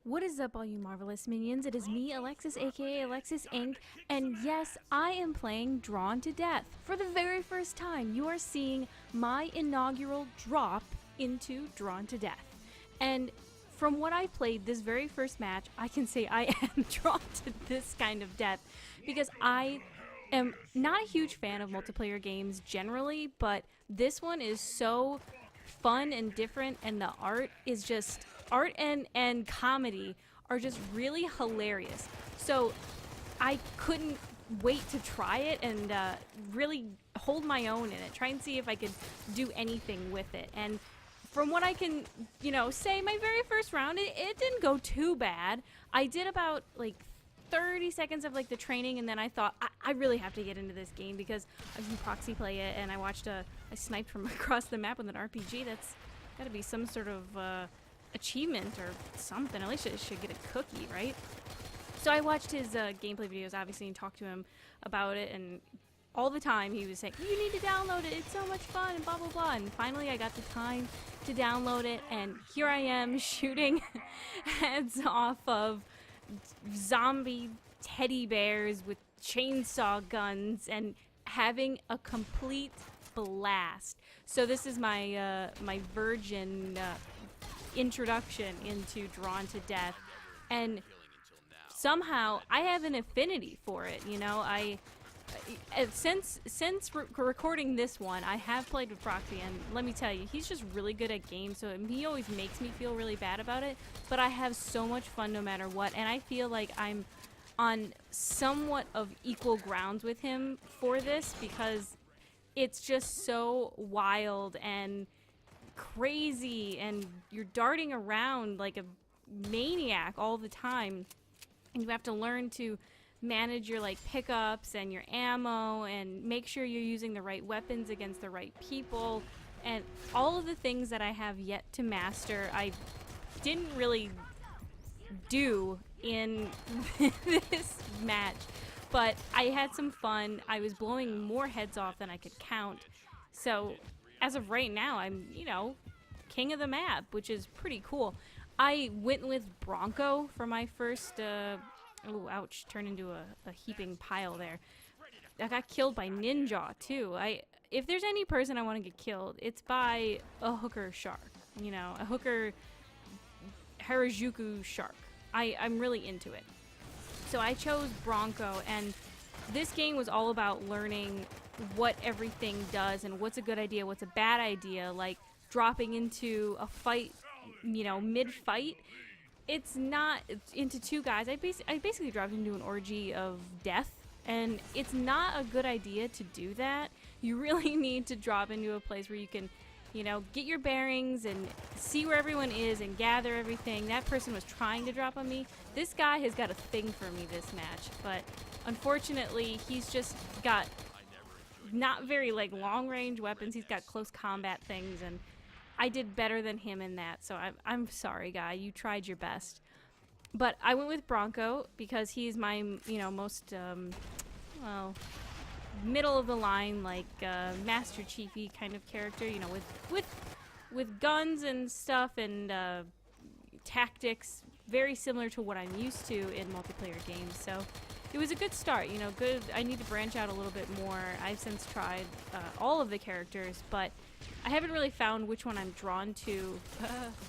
What is up, all you marvelous minions? It is me, Alexis, aka Alexis Inc., and yes, I am playing Drawn to Death. For the very first time, you are seeing my inaugural drop into Drawn to Death. And from what I played this very first match, I can say I am drawn to this kind of death because I am not a huge fan of multiplayer games generally, but this one is so fun and different, and the art is just art and comedy are just really hilarious. So I couldn't wait to try it and really hold my own in it, try and see if I could do anything with it. And from what I can, say, my very first round, it didn't go too bad. I did about like 30 seconds of like the training, and then I thought I really have to get into this game because I've seen Proxy play it, and I sniped from across the map with an RPG. That's got to be some sort of achievement or something. At least I should get a cookie, right? So I watched his gameplay videos, obviously, and talked to him about it, and all the time he was saying, you need to download it, it's so much fun, and blah blah blah. And finally I got the time to download it, and here I am shooting heads off of zombie teddy bears with chainsaw guns and having a complete blast. So this is my my virgin introduction into Drawn to Death, and somehow I have an affinity for it. Since recording this one, I have played with Proxy, and let me tell you, he's just really good at games, so he always makes me feel really bad about it, but I have so much fun no matter what, and I feel like I'm on somewhat of equal grounds with him for this, because it's just so wild and crazy, and you're darting around like a maniac all the time, and you have to learn to manage your like pickups and your ammo and make sure you're using the right weapons against the right people, and all of the things that I have yet to master I didn't really do in this match, but I had some fun. I was blowing more heads off than I could count, so as of right now I'm king of the map, which is pretty cool. I went with Bronco for my first oh, ouch, turned into a heaping pile there. I got killed by Ninja, too. If there's any person I want to get killed, it's by a hooker shark. A hooker Harajuku shark. I'm really into it. So I chose Bronco, and this game was all about learning what everything does and what's a good idea, what's a bad idea, like dropping into a fight, mid-fight. It's not into two guys. I basically dropped into an orgy of death, and it's not a good idea to do that. You really need to drop into a place where you can, get your bearings and see where everyone is and gather everything. That person was trying to drop on me. This guy has got a thing for me this match, but unfortunately he's just got not very like long range weapons. He's got close combat things, and I did better than him in that, so I'm sorry, guy. You tried your best. But I went with Bronco because he's my, most, well, middle of the line, like, Master Chiefy kind of character, with guns and stuff and tactics very similar to what I'm used to in multiplayer games. So it was a good start, good. I need to branch out a little bit more. I've since tried all of the characters, but I haven't really found which one I'm drawn to.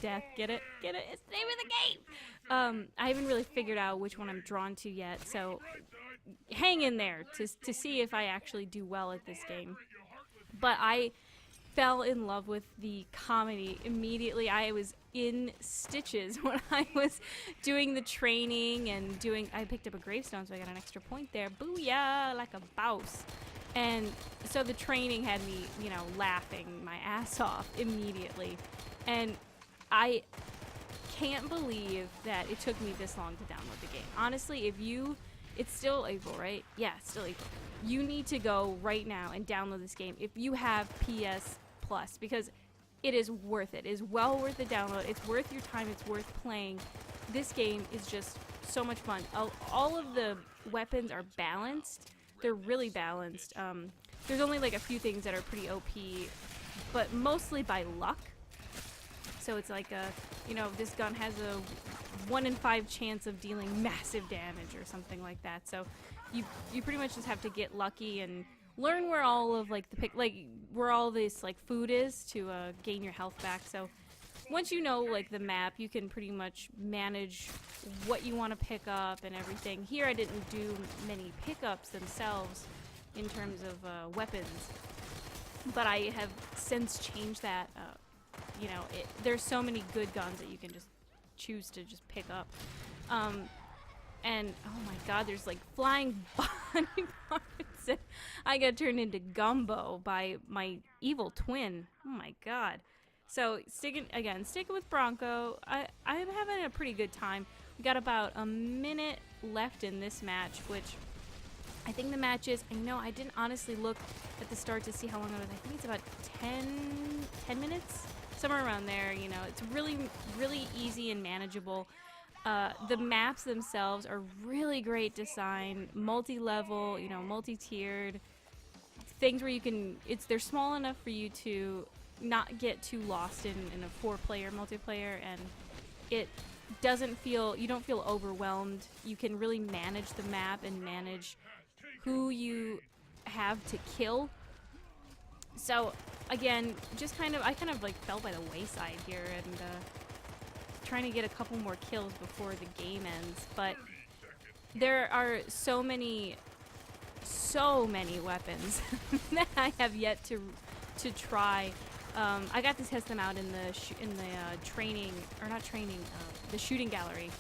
Death, get it? Get it? It's the name of the game! I haven't really figured out which one I'm drawn to yet, so hang in there to see if I actually do well at this game. But I fell in love with the comedy immediately. I was in stitches when I was doing the training and I picked up a gravestone, so I got an extra point there. Booyah! Like a bouse. And so the training had me, laughing my ass off immediately. And I can't believe that it took me this long to download the game. Honestly, it's still April, right? Yeah, it's still April. You need to go right now and download this game if you have PS Plus, because it is worth it. It is well worth the download. It's worth your time. It's worth playing. This game is just so much fun. All of the weapons are balanced. They're really balanced. There's only like a few things that are pretty OP, but mostly by luck. So it's like a, you know, this gun has a 1 in 5 chance of dealing massive damage or something like that. So you pretty much just have to get lucky and learn where all of like where all this like food is to gain your health back. So once you know like the map, you can pretty much manage what you want to pick up and everything. Here I didn't do many pickups themselves in terms of weapons, but I have since changed that. You know, there's so many good guns that you can just choose to just pick up. And oh my god, there's like flying body parts. I got turned into gumbo by my evil twin. Oh my god. So sticking with Bronco. I'm having a pretty good time. We got about a minute left in this match, which I think the match is, I know I didn't honestly look at the start to see how long it was. I think it's about 10 minutes, somewhere around there. You know, it's really, really easy and manageable. The maps themselves are really great design, multi-level, you know, multi-tiered things where you can, they're small enough for you to not get too lost in a 4-player multiplayer, and it doesn't feel, you don't feel overwhelmed. You can really manage the map and manage who you have to kill. So again, just I kind of like fell by the wayside here and trying to get a couple more kills before the game ends, but there are so many weapons that I have yet to try. I got to test them out in the training, or not training, the shooting gallery,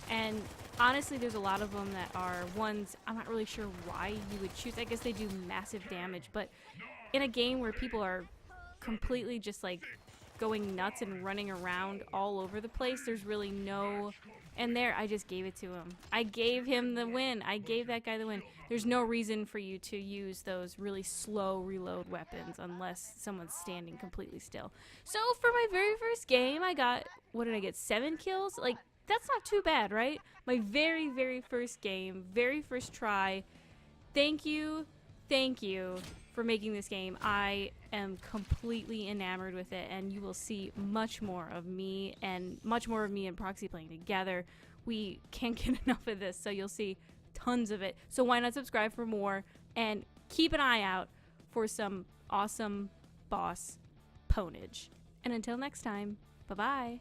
and honestly there's a lot of them that are ones I'm not really sure why you would choose. I guess they do massive damage, but in a game where people are completely just like going nuts and running around all over the place, there's really no, and there I just gave it to him. I gave him the win. I gave that guy the win. There's no reason for you to use those really slow reload weapons unless someone's standing completely still. So for my very first game, I got, what did I get, 7 kills? Like, that's not too bad, right? My very, very first game, very first try. Thank you for making this game. I am completely enamored with it, and you will see much more of me and Proxy playing together. We can't get enough of this, so you'll see tons of it. So why not subscribe for more, and keep an eye out for some awesome boss ponage. And until next time, bye-bye.